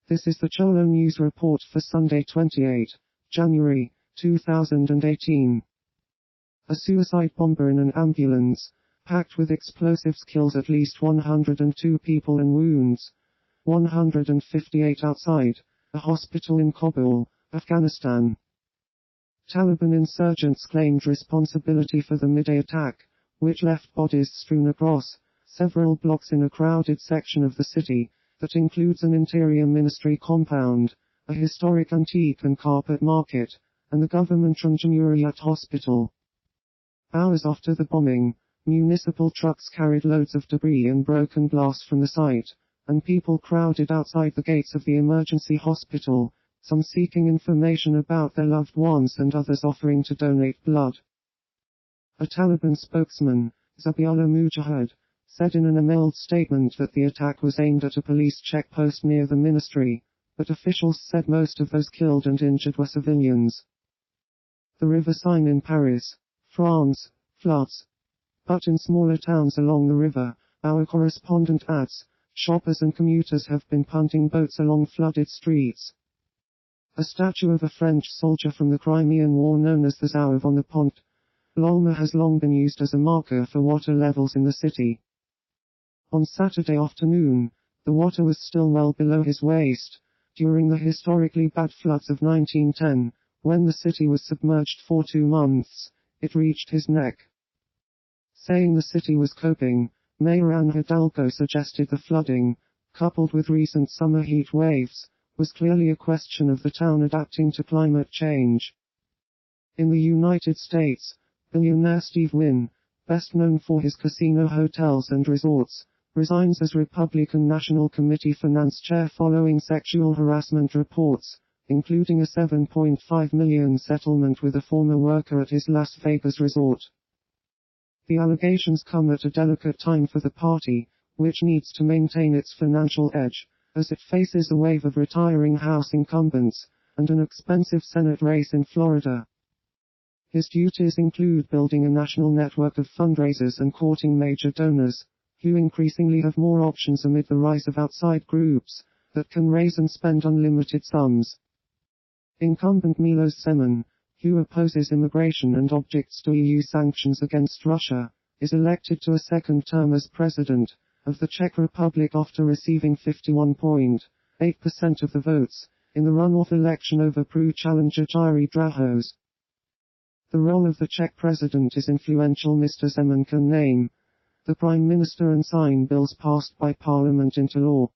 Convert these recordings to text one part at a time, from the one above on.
This is the Cholo News Report for Sunday 28 January 2018. A suicide bomber in an ambulance, packed with explosives, kills at least 102 people and wounds 158 outside a hospital in Kabul, Afghanistan. Taliban insurgents claimed responsibility for the midday attack, which left bodies strewn across several blocks in a crowded section of the city that includes an interior ministry compound, a historic antique and carpet market, and the government-run Jamhuriyat hospital. Hours after the bombing, municipal trucks carried loads of debris and broken glass from the site, and people crowded outside the gates of the emergency hospital, some seeking information about their loved ones and others offering to donate blood. A Taliban spokesman, Zabiullah Mujahid, said in an emailed statement that the attack was aimed at a police checkpost near the ministry, but officials said most of those killed and injured were civilians. The river Seine in Paris, France, floods. But in smaller towns along the river, our correspondent adds, shoppers and commuters have been punting boats along flooded streets. A statue of a French soldier from the Crimean War known as the Zouave on the Pont l'Alma has long been used as a marker for water levels in the city. On Saturday afternoon, the water was still well below his waist. During the historically bad floods of 1910, when the city was submerged for 2 months, it reached his neck. Saying the city was coping, Mayor Anne Hidalgo suggested the flooding, coupled with recent summer heat waves, was clearly a question of the town adapting to climate change. In the United States, billionaire Steve Wynn, best known for his casino hotels and resorts, resigns as Republican National Committee Finance Chair following sexual harassment reports, including a $7.5 million settlement with a former worker at his Las Vegas resort. The allegations come at a delicate time for the party, which needs to maintain its financial edge, as it faces a wave of retiring House incumbents, and an expensive Senate race in Florida. His duties include building a national network of fundraisers and courting major donors, who increasingly have more options amid the rise of outside groups that can raise and spend unlimited sums. Incumbent Miloš Zeman, who opposes immigration and objects to EU sanctions against Russia, is elected to a second term as president of the Czech Republic after receiving 51.8% of the votes in the runoff election over Prus challenger Jiří Drahos. The role of the Czech president is influential. Mr. Zeman can name the Prime Minister and sign bills passed by Parliament into law.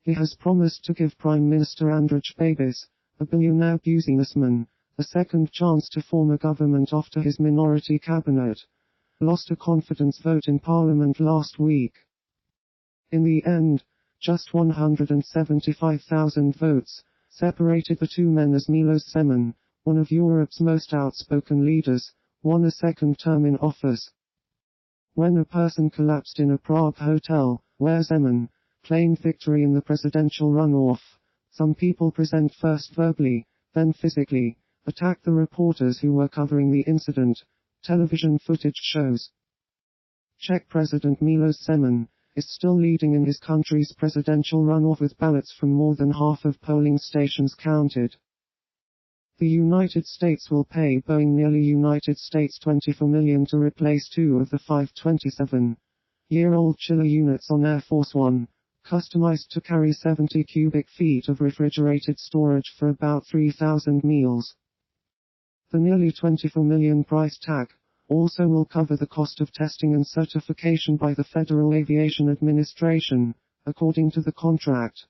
He has promised to give Prime Minister Andrej Babiš, a billionaire businessman, a second chance to form a government after his minority cabinet lost a confidence vote in Parliament last week. In the end, just 175,000 votes separated the two men as Miloš Zeman, one of Europe's most outspoken leaders, won a second term in office. When a person collapsed in a Prague hotel, where Zeman claimed victory in the presidential runoff, some people present first verbally, then physically, attacked the reporters who were covering the incident, television footage shows. Czech President Miloš Zeman is still leading in his country's presidential runoff with ballots from more than half of polling stations counted. The United States will pay Boeing nearly $24 million to replace 2 of the 5 27-year-old chiller units on Air Force One, customized to carry 70 cubic feet of refrigerated storage for about 3,000 meals. The nearly $24 million price tag also will cover the cost of testing and certification by the Federal Aviation Administration, according to the contract.